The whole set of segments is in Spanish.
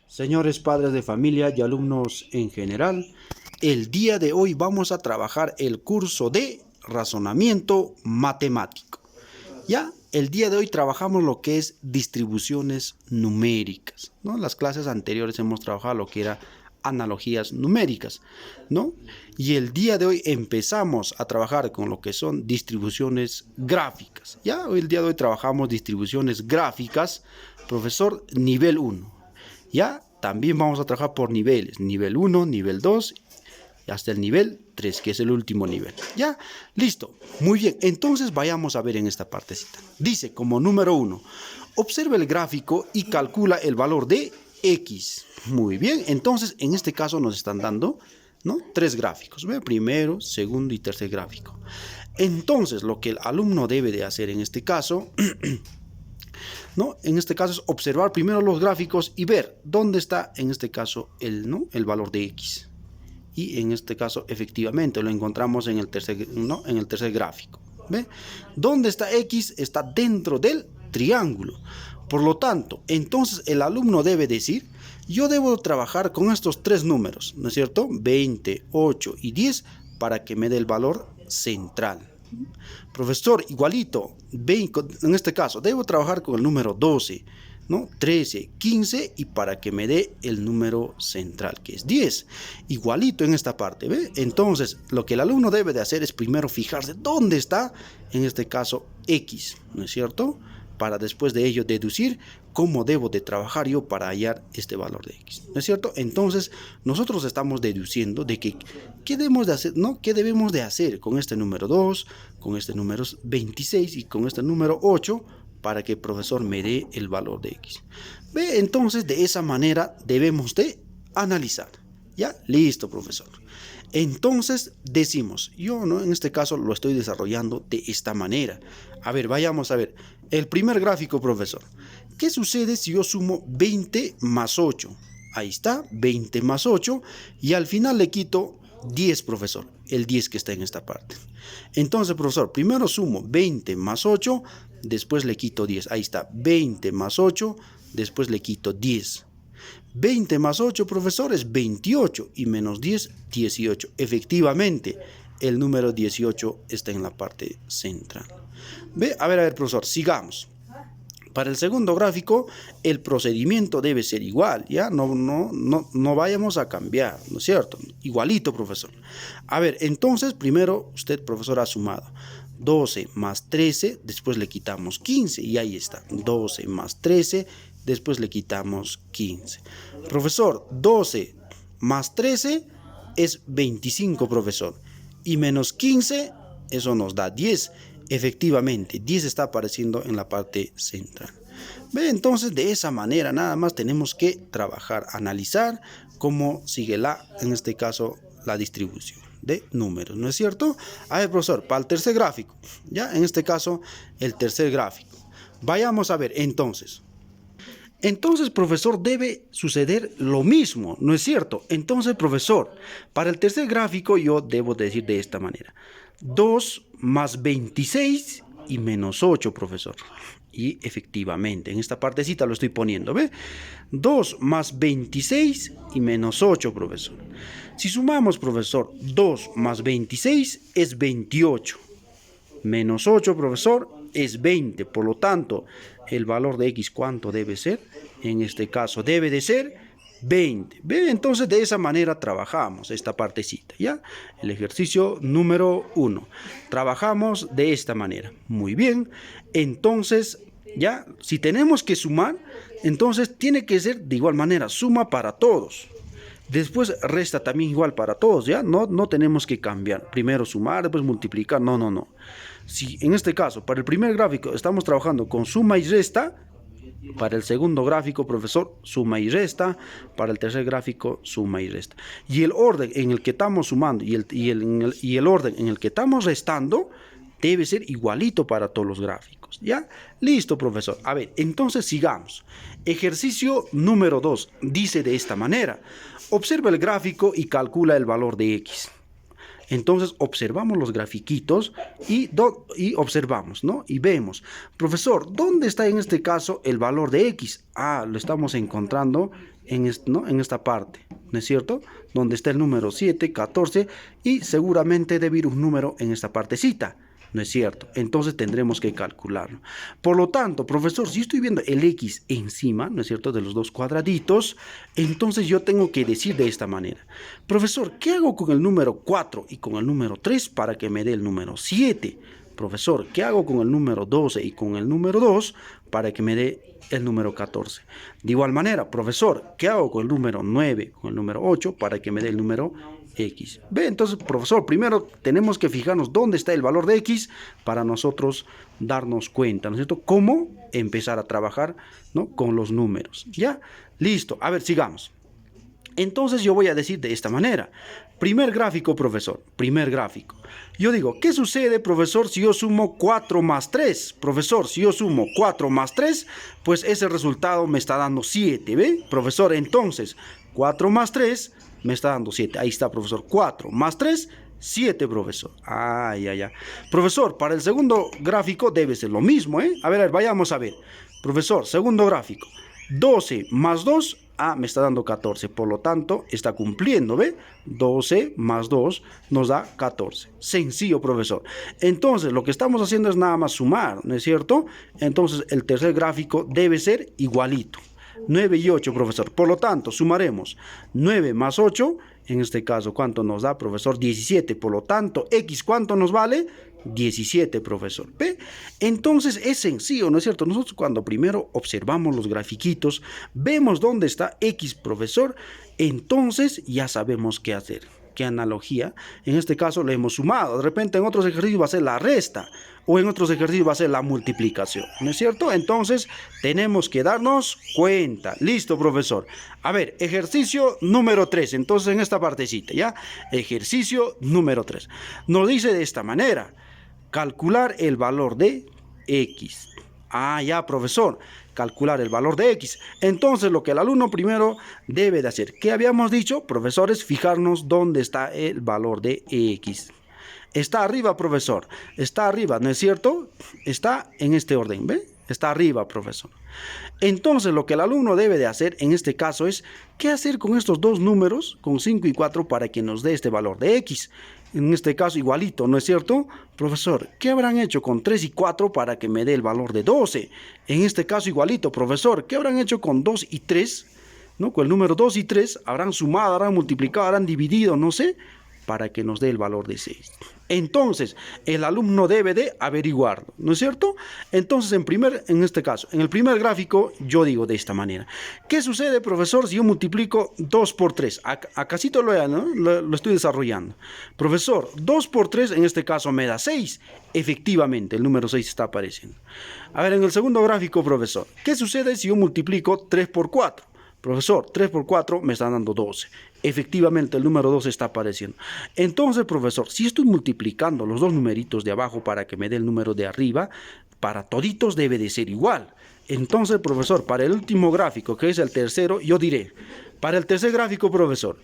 Señores padres de familia y alumnos en general, el día de hoy vamos a trabajar el curso de razonamiento matemático. Ya, el día de hoy trabajamos lo que es distribuciones numéricas, ¿no? En las clases anteriores hemos trabajado lo que era analogías numéricas, ¿no? Y el día de hoy empezamos a trabajar con lo que son distribuciones gráficas. Ya, hoy el día de hoy trabajamos distribuciones gráficas, profesor, nivel 1. Ya, también vamos a trabajar por niveles, nivel 1, nivel 2 y hasta el nivel 3, que es el último nivel. Ya, listo, muy bien, entonces vayamos a ver en esta partecita. Dice como número 1, observa el gráfico y calcula el valor de X. Muy bien, entonces en este caso nos están dando, ¿no?, tres gráficos, ¿ve? Primero, segundo y tercer gráfico. Entonces lo que el alumno debe de hacer en este caso ¿no? En este caso es observar primero los gráficos y ver dónde está en este caso el valor de X. Y en este caso efectivamente lo encontramos en el tercer, ¿no?, en el tercer gráfico. ¿Ve? ¿Dónde está X? Está dentro del triángulo. Por lo tanto, entonces el alumno debe decir, yo debo trabajar con estos tres números, ¿no es cierto? 20, 8 y 10 para que me dé el valor central. Profesor, igualito, en este caso, debo trabajar con el número 12, ¿no? 13, 15 y para que me dé el número central, que es 10. Igualito en esta parte, ¿ve? Entonces, lo que el alumno debe de hacer es primero fijarse dónde está, en este caso, X, ¿no es cierto? Para después de ello deducir cómo debo de trabajar yo para hallar este valor de X, ¿no es cierto? Entonces, nosotros estamos deduciendo de que ¿qué debemos de hacer, no? ¿Qué debemos de hacer con este número 2, con este número 26 y con este número 8 para que el profesor me dé el valor de X? ¿Ve? Entonces, de esa manera debemos de analizar. ¿Ya? Listo, profesor. Entonces decimos, yo, ¿no?, en este caso lo estoy desarrollando de esta manera. A ver, vayamos a ver. El primer gráfico, profesor. ¿Qué sucede si yo sumo 20 más 8? Ahí está, 20 más 8. Y al final le quito 10, profesor. El 10 que está en esta parte. Entonces, profesor, primero sumo 20 más 8. Después le quito 10. Ahí está, 20 más 8. Después le quito 10. 20 más 8, profesor, es 28 y menos 10, 18. Efectivamente, el número 18 está en la parte central. ¿Ve? A ver, profesor, sigamos. Para el segundo gráfico, el procedimiento debe ser igual, ¿ya? No vayamos a cambiar, ¿no es cierto? Igualito, profesor. A ver, entonces, primero, usted, profesor, ha sumado 12 más 13, después le quitamos 15, y ahí está, 12 más 13, después le quitamos 15. Profesor, 12 más 13 es 25, profesor. Y menos 15, eso nos da 10. Efectivamente, 10 está apareciendo en la parte central. ¿Ve? Entonces, de esa manera nada más tenemos que trabajar, analizar cómo sigue en este caso, la distribución de números, ¿no es cierto? A ver, profesor, para el tercer gráfico, ya en este caso, el tercer gráfico. Vayamos a ver, entonces, profesor, debe suceder lo mismo, ¿no es cierto? Entonces, profesor, para el tercer gráfico yo debo decir de esta manera. 2 más 26 y menos 8, profesor. Y efectivamente, en esta partecita lo estoy poniendo, ¿ve? 2 más 26 y menos 8, profesor. Si sumamos, profesor, 2 más 26 es 28. Menos 8, profesor, es 20. Por lo tanto, el valor de X, ¿cuánto debe ser? En este caso, debe de ser 20. ¿Ve? Entonces, de esa manera trabajamos esta partecita, ¿ya? El ejercicio número 1. Trabajamos de esta manera. Muy bien. Entonces, ya, si tenemos que sumar, entonces tiene que ser de igual manera, suma para todos. Después resta también igual para todos, ¿ya? No tenemos que cambiar. Primero sumar, después multiplicar. No. Si en este caso, para el primer gráfico estamos trabajando con suma y resta, para el segundo gráfico, profesor, suma y resta. Para el tercer gráfico, suma y resta. Y el orden en el que estamos sumando y el orden en el que estamos restando debe ser igualito para todos los gráficos, ¿ya? Listo, profesor. A ver, entonces sigamos. Ejercicio número 2 dice de esta manera. Observa el gráfico y calcula el valor de X. Entonces observamos los grafiquitos y observamos, ¿no? Y vemos, profesor, ¿dónde está en este caso el valor de X? Ah, lo estamos encontrando ¿no? En esta parte, ¿no es cierto? Donde está el número 7, 14 y seguramente debe ir un número en esta partecita, ¿no es cierto? Entonces tendremos que calcularlo. Por lo tanto, profesor, si estoy viendo el X encima, ¿no es cierto?, de los dos cuadraditos, entonces yo tengo que decir de esta manera, profesor, ¿qué hago con el número 4 y con el número 3 para que me dé el número 7? Profesor, ¿qué hago con el número 12 y con el número 2 para que me dé el número 14? De igual manera, profesor, ¿qué hago con el número 9, con el número 8 para que me dé el número X? Ve, entonces, profesor, primero tenemos que fijarnos dónde está el valor de X para nosotros darnos cuenta, ¿no es cierto? Cómo empezar a trabajar, ¿no?, con los números. ¿Ya? Listo. A ver, sigamos. Entonces yo voy a decir de esta manera. Primer gráfico, profesor. Primer gráfico. Yo digo, ¿qué sucede, profesor, si yo sumo 4 más 3? Profesor, si yo sumo 4 más 3, pues ese resultado me está dando 7, ¿ve? Profesor, entonces, 4 más 3 me está dando 7. Ahí está, profesor. 4 más 3, 7, profesor. Profesor, para el segundo gráfico debe ser lo mismo, ¿eh? A ver, vayamos a ver. Profesor, segundo gráfico. 12 más 2, me está dando 14, por lo tanto, está cumpliendo, ¿ve? 12 más 2 nos da 14. Sencillo, profesor. Entonces, lo que estamos haciendo es nada más sumar, ¿no es cierto? Entonces, el tercer gráfico debe ser igualito. 9 y 8, profesor. Por lo tanto, sumaremos 9 más 8, en este caso, ¿cuánto nos da, profesor? 17. Por lo tanto, X, ¿cuánto nos vale? 17, profesor. ¿Ve? Entonces es sencillo, ¿no es cierto? Nosotros cuando primero observamos los grafiquitos, vemos dónde está X, profesor, entonces ya sabemos qué hacer. ¿Qué analogía? En este caso lo hemos sumado. De repente en otros ejercicios va a ser la resta o en otros ejercicios va a ser la multiplicación, ¿no es cierto? Entonces tenemos que darnos cuenta. Listo, profesor. A ver, ejercicio número 3. Entonces en esta partecita, ¿ya? Ejercicio número 3. Nos dice de esta manera. Calcular el valor de X. Ya, profesor. Calcular el valor de X. Entonces, lo que el alumno primero debe de hacer. ¿Qué habíamos dicho, profesores? Fijarnos dónde está el valor de X. Está arriba, profesor. Está arriba, ¿no es cierto? Está en este orden, ¿ve? Está arriba, profesor. Entonces, lo que el alumno debe de hacer en este caso es, ¿qué hacer con estos dos números, con 5 y 4, para que nos dé este valor de X? En este caso igualito, ¿no es cierto? Profesor, ¿qué habrán hecho con 3 y 4 para que me dé el valor de 12? En este caso igualito, profesor, ¿qué habrán hecho con 2 y 3? ¿No? Con el número 2 y 3, habrán sumado, habrán multiplicado, habrán dividido, no sé, para que nos dé el valor de 6. Entonces, el alumno debe de averiguarlo, ¿no es cierto? Entonces, en este caso, en el primer gráfico, yo digo de esta manera. ¿Qué sucede, profesor, si yo multiplico 2 por 3? Acasito lo estoy desarrollando. Profesor, 2 por 3 en este caso me da 6. Efectivamente, el número 6 está apareciendo. A ver, en el segundo gráfico, profesor, ¿qué sucede si yo multiplico 3 por 4? Profesor, 3 por 4 me está dando 12. Efectivamente, el número 12 está apareciendo. Entonces, profesor, si estoy multiplicando los dos numeritos de abajo para que me dé el número de arriba, para toditos debe de ser igual. Entonces, profesor, para el último gráfico, que es el tercero, yo diré, para el tercer gráfico, profesor,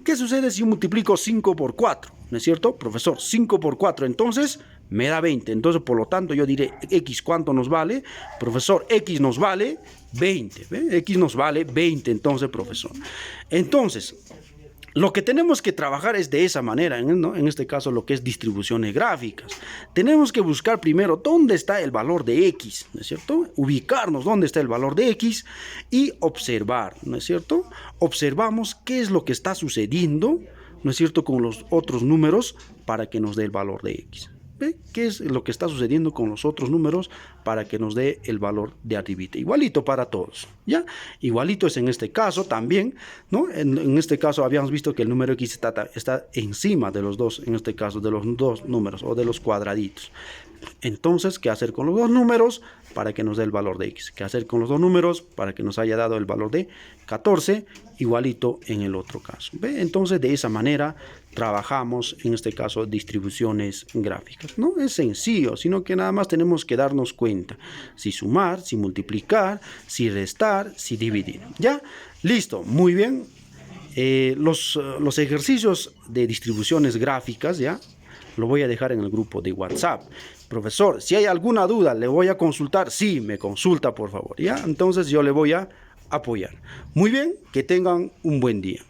¿qué sucede si yo multiplico 5 por 4? ¿No es cierto? Profesor, 5 por 4, entonces me da 20. Entonces, por lo tanto, yo diré, X, ¿cuánto nos vale? Profesor, X nos vale 20. ¿Ve? X nos vale 20, entonces, profesor. Entonces, lo que tenemos que trabajar es de esa manera, ¿no? En este caso, lo que es distribuciones gráficas. Tenemos que buscar primero dónde está el valor de X, ¿no es cierto? Ubicarnos dónde está el valor de X y observar, ¿no es cierto? Observamos qué es lo que está sucediendo, ¿no es cierto?, con los otros números para que nos dé el valor de X. ¿Ve? ¿Qué es lo que está sucediendo con los otros números para que nos dé el valor de arribita? Igualito para todos, ¿ya? Igualito es en este caso también, ¿no? En este caso habíamos visto que el número X está encima de los dos, en este caso de los dos números o de los cuadraditos. Entonces, ¿qué hacer con los dos números para que nos dé el valor de X? ¿Qué hacer con los dos números para que nos haya dado el valor de 14? Igualito en el otro caso. ¿Ve? Entonces, de esa manera trabajamos, en este caso, distribuciones gráficas. No es sencillo, sino que nada más tenemos que darnos cuenta. Si sumar, si multiplicar, si restar, si dividir. ¿Ya? Listo, muy bien. Los ejercicios de distribuciones gráficas, ¿ya? Lo voy a dejar en el grupo de WhatsApp. Profesor, si hay alguna duda, ¿le voy a consultar? Sí, me consulta, por favor, ¿ya? Entonces yo le voy a apoyar. Muy bien, que tengan un buen día.